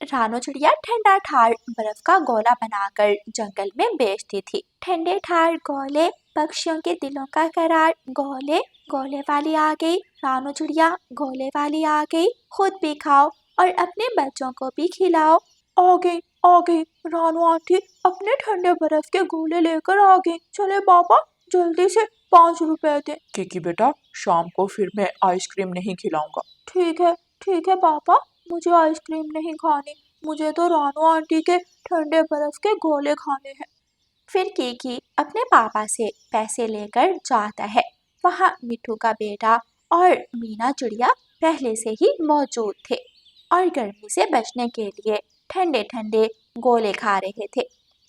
रानो चिड़िया ठंडा ठार बर्फ का गोला बनाकर जंगल में बेचती थी। ठंडे ठार गोले पक्षियों के दिलों का करार। गोले गोले वाली आ गई, रानो चिड़िया गोले वाली आ गई। खुद भी खाओ और अपने बच्चों को भी खिलाओ। आ गई रानो आंटी अपने ठंडे बर्फ के गोले लेकर आ गई। चले पापा जल्दी से 5 रुपए दे। किकी बेटा, शाम को फिर मैं आइसक्रीम नहीं खिलाऊंगा। ठीक है पापा, मुझे आइसक्रीम नहीं खानी, मुझे तो रानो आंटी के ठंडे बर्फ के गोले खाने हैं। फिर कीकी अपने पापा से पैसे लेकर जाता है। वहाँ मिट्ठू का बेटा और मीना चिड़िया पहले से ही मौजूद थे और गर्मी से बचने के लिए ठंडे ठंडे गोले खा रहे थे।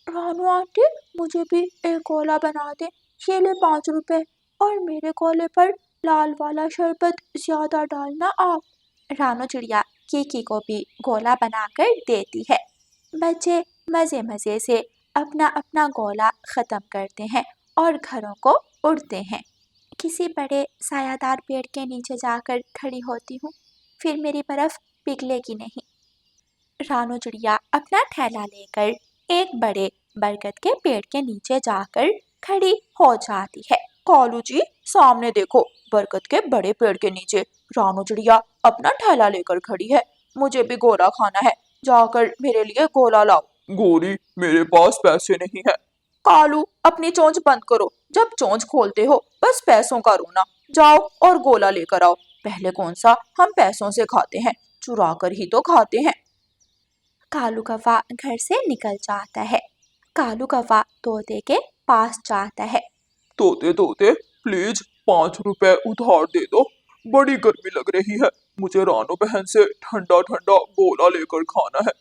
रानो आंटी मुझे भी एक गोला बना दे, ये ले 5 रुपए, और मेरे गोले पर लाल वाला शरबत ज्यादा डालना आप। रानो चिड़िया कीकी को भी गोला बनाकर देती है। बच्चे मजे मजे से अपना अपना गोला खत्म करते हैं और घरों को उड़ते हैं। किसी बड़े सायादार पेड़ के नीचे जाकर खड़ी होती हूँ, फिर मेरी बर्फ पिघलेगी नहीं। रानो चिड़िया अपना थैला लेकर एक बड़े बरगद के पेड़ के नीचे जाकर खड़ी हो जाती है। कालू जी, सामने देखो, बरगद के बड़े पेड़ के नीचे रानो चिड़िया अपना ठेला लेकर खड़ी है। मुझे भी गोला खाना है, जाकर मेरे लिए गोला लाओ। गोरी, मेरे पास पैसे नहीं है। कालू, अपनी चोंच बंद करो, जब चोंच खोलते हो बस पैसों का रोना। जाओ और गोला लेकर आओ। पहले कौन सा हम पैसों से खाते हैं, चुरा कर ही तो खाते हैं। कालू कौवा घर से निकल जाता है। कालू कौवा तोते के पास जाता है। तोते तोते, प्लीज 5 रुपए उधार दे दो, बड़ी गर्मी लग रही है, मुझे रानो बहन से ठंडा ठंडा गोला लेकर खाना है।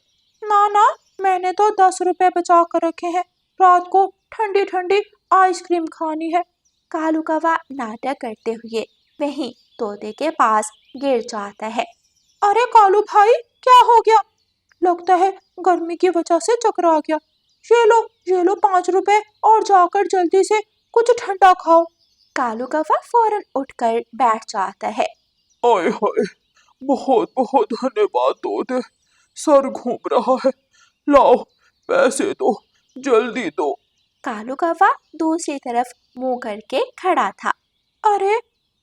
ना, मैंने तो 10 रुपए बचा कर रखे हैं, रात को ठंडी ठंडी आइसक्रीम खानी है। कालू कौवा नाटक करते हुए वहीं तोते के पास गिर जाता है। अरे कालू भाई, क्या हो गया? लगता है गर्मी की वजह से चक्कर आ गया। ये लो 5 रुपए, और जाकर जल्दी से कुछ ठंडा खाओ। कालू कौवा फौरन उठकर बैठ जाता है। आय हाय, बहुत बहुत धन्यवाद तोते, सर घूम रहा है, लाओ पैसे दो, जल्दी दो। कालू कौवा दूसरी तरफ मुंह करके खड़ा था। अरे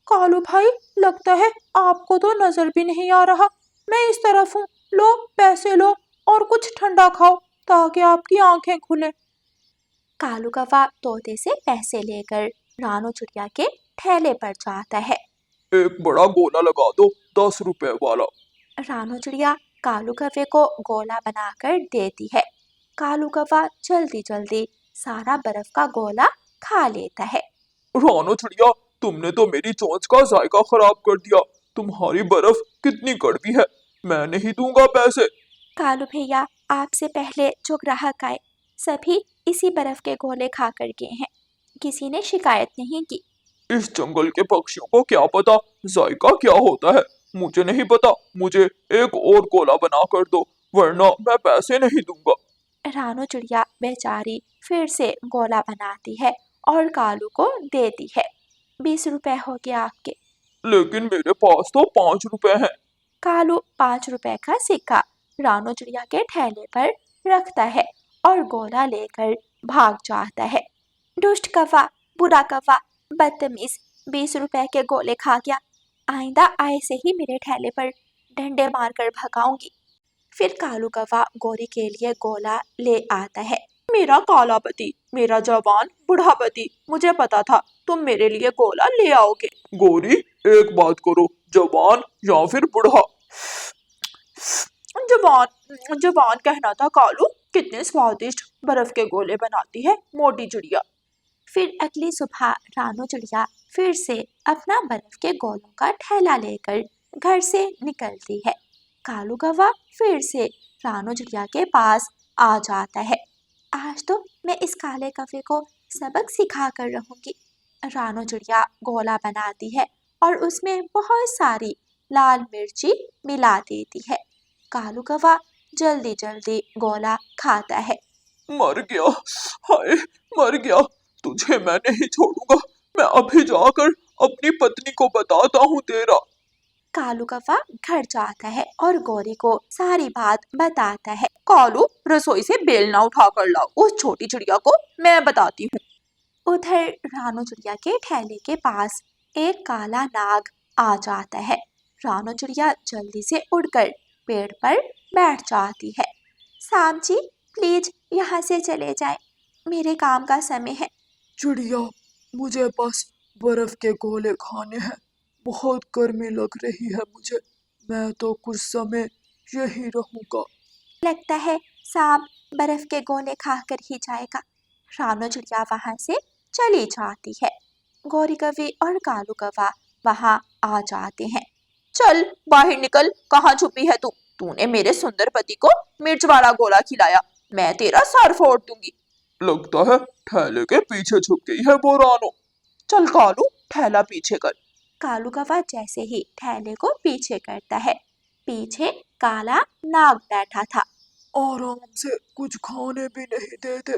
कालू भाई, लगता है आपको तो नजर भी नहीं आ रहा, मैं इस तरफ हूँ, लो पैसे लो और कुछ ठंडा खाओ ताकि आपकी आंखें खुले। कालू कौवा तोते से पैसे लेकर रानो चिड़िया के ठेले पर जाता है। एक बड़ा गोला लगा दो, 10 रुपए वाला। रानो चिड़िया कालू कौवे को गोला बनाकर देती है। कालू कौवा जल्दी जल्दी सारा बर्फ का गोला खा लेता है। रानो चिड़िया, तुमने तो मेरी चोंच का जायका खराब कर दिया, तुम्हारी बर्फ कितनी कड़वी है, मैं नहीं दूंगा पैसे। कालू भैया, आपसे पहले जो ग्राहक आए सभी इसी बर्फ के गोले खा कर गए हैं, किसी ने शिकायत नहीं की। इस जंगल के पक्षियों को क्या पता जायका क्या होता है, मुझे नहीं पता, मुझे एक और गोला बना कर दो, वरना मैं पैसे नहीं दूंगा। रानो चिड़िया बेचारी फिर से गोला बनाती है और कालू को देती है। 20 रुपए हो गए आपके। लेकिन मेरे पास तो 5 रुपए हैं। कालू 5 रुपए का सिक्का रानो चिड़िया के ठेले पर रखता है और गोला लेकर भाग जाता है। दुष्ट कौवा, बुरा कौवा, बदतमीज, 20 रुपए के गोले खा गया, आइंदा आए से ही मेरे ठेले पर डंडे मारकर भगाऊंगी। फिर कालू कौवा गोरी के लिए गोला ले आता है। मेरा काला पति, मेरा जवान बूढ़ा पति, मुझे पता था तुम मेरे लिए गोला ले आओगे। गोरी, एक बात करो, जवान या फिर बूढ़ा? जवान कहना था कालू, कितने स्वादिष्ट बर्फ के गोले बनाती है मोटी चिड़िया। फिर अगली सुबह रानो चिड़िया फिर से अपना बर्फ के गोलों का ठेला लेकर घर से निकलती है। कालू कौवा फिर से रानो चिड़िया के पास आ जाता है। आज तो मैं इस काले कौवे को सबक सिखा कर रहूंगी। रानो चिड़िया गोला बनाती है और उसमें बहुत सारी लाल मिर्ची मिला देती है। कालू कौवा जल्दी जल्दी गोला खाता है। मर गया, हाय मर गया, तुझे मैं नहीं छोड़ूंगा, मैं अभी जाकर अपनी पत्नी को बताता हूँ तेरा। कालू कौवा घर जाता है और गौरी को सारी बात बताता है। कालू, रसोई से बेल ना उठा कर लाओ, उस छोटी चिड़िया को मैं बताती हूँ। उधर रानू चिड़िया के ठेले के पास एक काला नाग आ जाता है। रानू चिड़िया जल्दी से उड़कर पेड़ पर बैठ जाती है। सांप जी, प्लीज यहाँ से चले जाएं, मेरे काम का समय है। चिड़िया, मुझे बस बर्फ के गोले खाने हैं, बहुत गर्मी लग रही है मुझे, मैं तो कुछ समय यहीं रहूंगा। लगता है सांप बर्फ के गोले खाकर ही जाएगा। रानू चिड़िया वहां से चली जाती है। गौरी कौवी और कालू कौवा वहां आ जाते हैं। चल बाहर निकल, कहाँ छुपी है तू? तूने मेरे सुंदर पति को मिर्च वाला गोला खिलाया, मैं तेरा सर फोड़ दूंगी। लगता है ठेले के पीछे छुप गई है वो रानो। चल कालू, ठेला पीछे कर। कालू कौवा जैसे ही थैले को पीछे करता है, पीछे काला नाग बैठा था। आराम से कुछ खाने भी नहीं देते,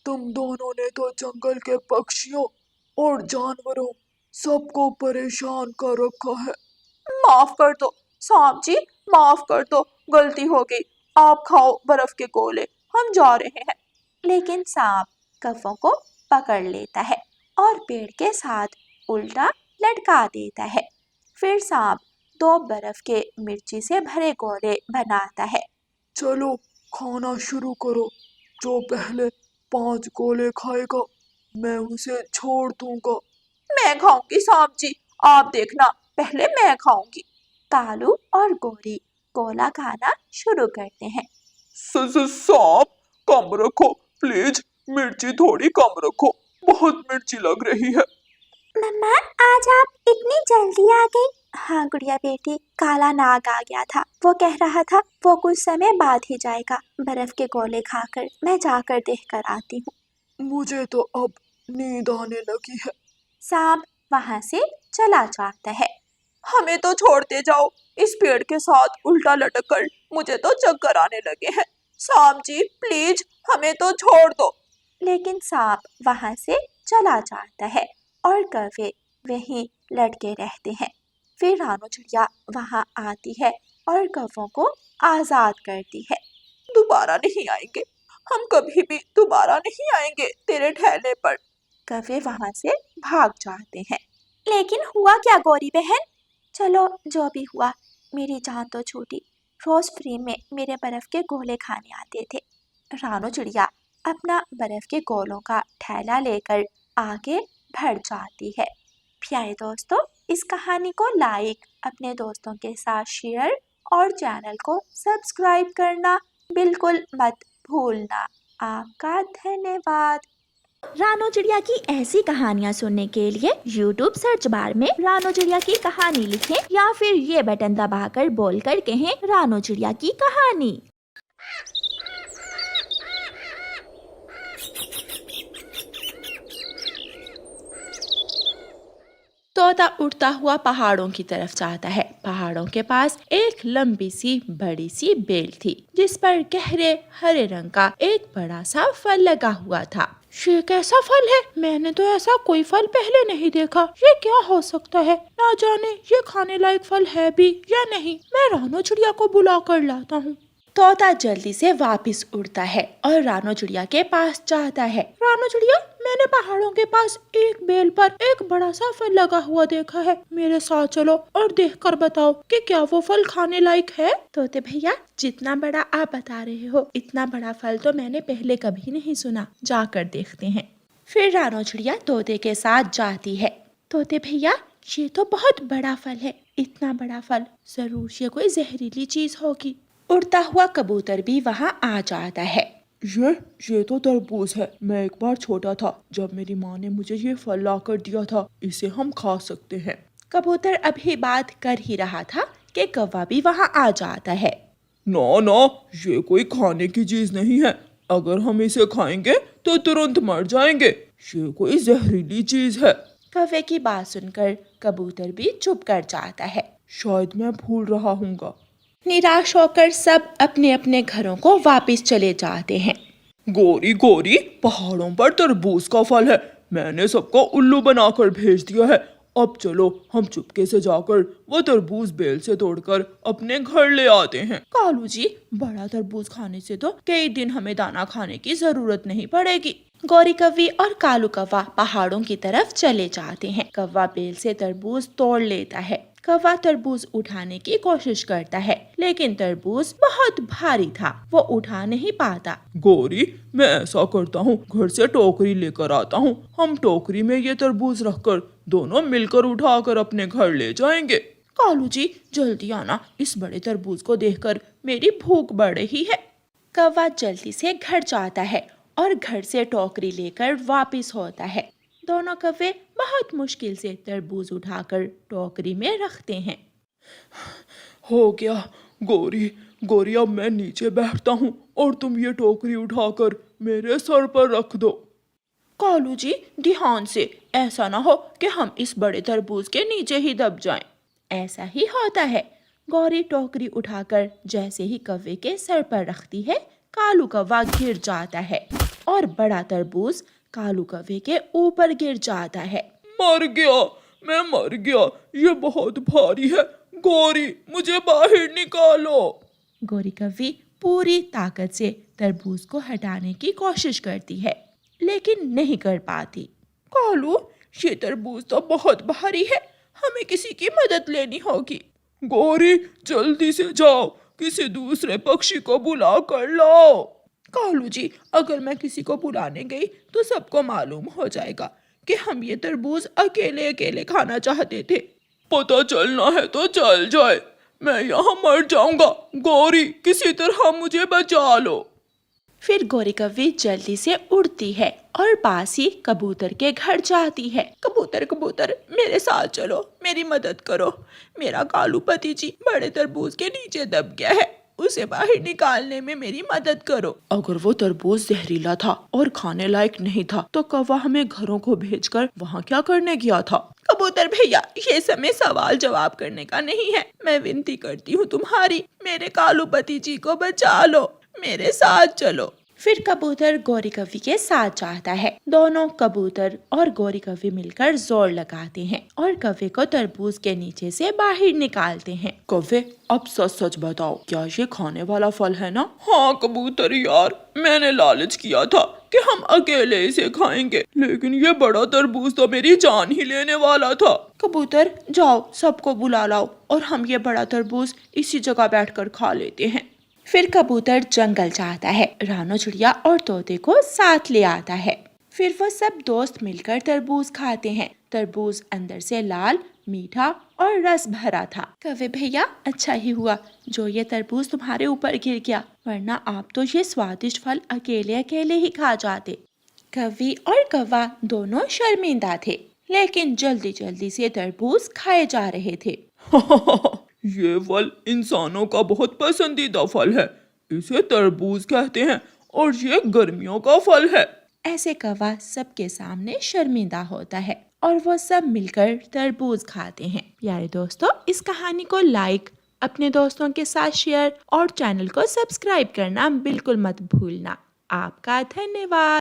तुम दोनों ने तो जंगल के पक्षियों और जानवरों सबको परेशान कर रखा है। माफ कर दो सांप जी, माफ कर दो, गलती हो गई। आप खाओ बर्फ के गोले, हम जा रहे हैं। लेकिन सांप कौवों को पकड़ लेता है और पेड़ के साथ उल्टा लटका देता है। फिर सांप 2 बर्फ के मिर्ची से भरे गोले बनाता है। चलो खाना शुरू करो, जो पहले 5 गोले खाएगा मैं उसे छोड़ दूंगा। मैं खाऊंगी सांप जी, आप देखना, पहले मैं खाऊंगी। कालू और गौरी गोला खाना शुरू करते हैं। सांप, कम रखो प्लीज, मिर्ची थोड़ी कम रखो, बहुत मिर्ची लग रही है। मम्मा, आज आप इतनी जल्दी आ गई? हाँ गुड़िया बेटी, काला नाग आ गया था, वो कह रहा था वो कुछ समय बाद ही जाएगा। बर्फ के गोले खाकर मैं जाकर देख कर आती हूँ। मुझे तो अब नींद आने लगी है। सांप वहाँ से चला जाता है। हमें तो छोड़ते जाओ, इस पेड़ के साथ उल्टा लटक कर मुझे तो चक्कर आने लगे हैं। सांप जी प्लीज, हमें तो छोड़ दो। लेकिन सांप वहाँ से चला जाता है और कौवे वहीं लटके रहते हैं। फिर रानू चिड़िया वहाँ आती है और कौवों को आजाद करती है। दोबारा नहीं आएंगे, हम कभी भी दोबारा नहीं आएंगे तेरे ठेले पर। कौवे वहाँ से भाग जाते हैं। लेकिन हुआ क्या गौरी बहन? चलो जो भी हुआ, मेरी जान तो छूटी। रोज फ्री में मेरे बर्फ के गोले खाने आते थे। रानू चिड़िया अपना बर्फ के गोलों का थैला लेकर आगे बढ़ जाती है। प्यारे दोस्तों, इस कहानी को लाइक, अपने दोस्तों के साथ शेयर और चैनल को सब्सक्राइब करना बिल्कुल मत भूलना। आपका धन्यवाद। रानो चिड़िया की ऐसी कहानियाँ सुनने के लिए YouTube सर्च बार में रानो चिड़िया की कहानी लिखें या फिर ये बटन दबाकर बोलकर कहें रानो चिड़िया की कहानी। तोता उड़ता हुआ पहाड़ों की तरफ जाता है। पहाड़ों के पास एक लंबी सी बड़ी सी बेल थी, जिस पर गहरे हरे रंग का एक बड़ा सा फल लगा हुआ था। ये कैसा फल है? मैंने तो ऐसा कोई फल पहले नहीं देखा। ये क्या हो सकता है? ना जाने ये खाने लायक फल है भी या नहीं। मैं रानो चिड़िया को बुला कर लाता हूँ। तोता जल्दी से वापस उड़ता है और रानो चिड़िया के पास जाता है। रानो चिड़िया, मैंने पहाड़ों के पास एक बेल पर एक बड़ा सा फल लगा हुआ देखा है। मेरे साथ चलो और देखकर बताओ कि क्या वो फल खाने लायक है। तोते भैया, जितना बड़ा आप बता रहे हो, इतना बड़ा फल तो मैंने पहले कभी नहीं सुना। जाकर देखते हैं। फिर रानो चिड़िया तोते के साथ जाती है। तोते भैया, ये तो बहुत बड़ा फल है। इतना बड़ा फल, जरूर ये कोई जहरीली चीज होगी। उड़ता हुआ कबूतर भी वहाँ आ जाता है। ये तो तरबूज है। मैं एक बार छोटा था जब मेरी माँ ने मुझे ये फल ला कर दिया था। इसे हम खा सकते हैं। कबूतर अभी बात कर ही रहा था कि कौवा भी वहाँ आ जाता है। ना ना, ये कोई खाने की चीज नहीं है। अगर हम इसे खाएंगे तो तुरंत मर जाएंगे। ये कोई जहरीली चीज है। कौवे की बात सुनकर कबूतर भी चुप कर जाता है। शायद मैं भूल रहा हूँगा। निराश होकर सब अपने अपने घरों को वापस चले जाते हैं। गोरी गोरी, पहाड़ों पर तरबूज का फल है। मैंने सबको उल्लू बनाकर भेज दिया है। अब चलो हम चुपके से जाकर वो तरबूज बेल से तोड़कर अपने घर ले आते हैं। कालू जी, बड़ा तरबूज खाने से तो कई दिन हमें दाना खाने की जरूरत नहीं पड़ेगी। गौरी कव्वी और कालू कौवा पहाड़ों की तरफ चले जाते हैं। कौवा बेल से तरबूज तोड़ लेता है। कौवा तरबूज उठाने की कोशिश करता है, लेकिन तरबूज बहुत भारी था, वो उठा नहीं पाता। गौरी, मैं ऐसा करता हूँ, घर से टोकरी लेकर आता हूँ। हम टोकरी में ये तरबूज रखकर दोनों मिलकर उठाकर अपने घर ले जाएंगे। कालू जी, जल्दी आना, इस बड़े तरबूज को देखकर मेरी भूख बढ़ रही है। कौवा जल्दी से घर जाता है और घर से टोकरी लेकर वापस होता है। दोनों कौवे बहुत मुश्किल से तरबूज उठाकर टोकरी में रखते हैं। हो गया गौरी, गौरी अब मैं नीचे बैठता हूँ और तुम ये टोकरी उठाकर मेरे सर पर रख दो। कालू जी, ध्यान से, ऐसा ना हो कि हम इस बड़े तरबूज के नीचे ही दब जाएं। ऐसा ही होता है। गौरी टोकरी उठाकर जैसे ही कौवे के सर पर रखती है, कालू कौवा गिर जाता है और बड़ा तरबूज कालू कौवे के ऊपर गिर जाता है। मर गया, मैं मर गया, ये बहुत भारी है। गौरी, मुझे बाहर निकालो। गौरी कव्वी पूरी ताकत से तरबूज को हटाने की कोशिश करती है, लेकिन नहीं कर पाती। कालू, ये तरबूज तो बहुत भारी है, हमें किसी की मदद लेनी होगी। गौरी, जल्दी से जाओ, किसी दूसरे पक्षी को बुला कर लाओ। कालू जी, अगर मैं किसी को बुलाने गई तो सबको मालूम हो जाएगा कि हम ये तरबूज अकेले अकेले खाना चाहते थे। पता चलना है तो चल जाए, मैं यहाँ मर जाऊंगा। गौरी, किसी तरह मुझे बचा लो। फिर गौरी कव्वी जल्दी से उड़ती है और पास ही कबूतर के घर जाती है। कबूतर कबूतर, मेरे साथ चलो, मेरी मदद करो। मेरा कालू पति जी बड़े तरबूज के नीचे दब गया है, उसे बाहर निकालने में मेरी मदद करो। अगर वो तरबूज जहरीला था और खाने लायक नहीं था तो कौवा हमें घरों को भेजकर वहाँ क्या करने गया था? कबूतर भैया, ये समय सवाल जवाब करने का नहीं है। मैं विनती करती हूँ तुम्हारी, मेरे कालू पति जी को बचा लो, मेरे साथ चलो। फिर कबूतर गौरी कव्वी के साथ जाता है। दोनों कबूतर और गौरी कव्वी मिलकर जोर लगाते हैं और कौवे को तरबूज के नीचे से बाहर निकालते हैं। कौवे, अब सच सच बताओ, क्या ये खाने वाला फल है ना? हाँ कबूतर यार, मैंने लालच किया था कि हम अकेले इसे खाएंगे, लेकिन ये बड़ा तरबूज तो मेरी जान ही लेने वाला था। कबूतर, जाओ, सबको बुला लाओ और हम ये बड़ा तरबूज इसी जगह बैठकर खा लेते हैं। फिर कबूतर जंगल जाता है, रानो चिड़िया और तोते को साथ ले आता है। फिर वो सब दोस्त मिलकर तरबूज खाते हैं। तरबूज अंदर से लाल, मीठा और रस भरा था। कौवे भैया, अच्छा ही हुआ जो ये तरबूज तुम्हारे ऊपर गिर गया, वरना आप तो ये स्वादिष्ट फल अकेले अकेले ही खा जाते। कव्वी और कौवा दोनों शर्मिंदा थे, लेकिन जल्दी जल्दी से तरबूज खाए जा रहे थे। ये फल इंसानों का बहुत पसंदीदा फल है, इसे तरबूज कहते हैं और ये गर्मियों का फल है। ऐसे कौवा सबके सामने शर्मिंदा होता है और वो सब मिलकर तरबूज खाते हैं। प्यारे दोस्तों, इस कहानी को लाइक, अपने दोस्तों के साथ शेयर और चैनल को सब्सक्राइब करना बिल्कुल मत भूलना। आपका धन्यवाद।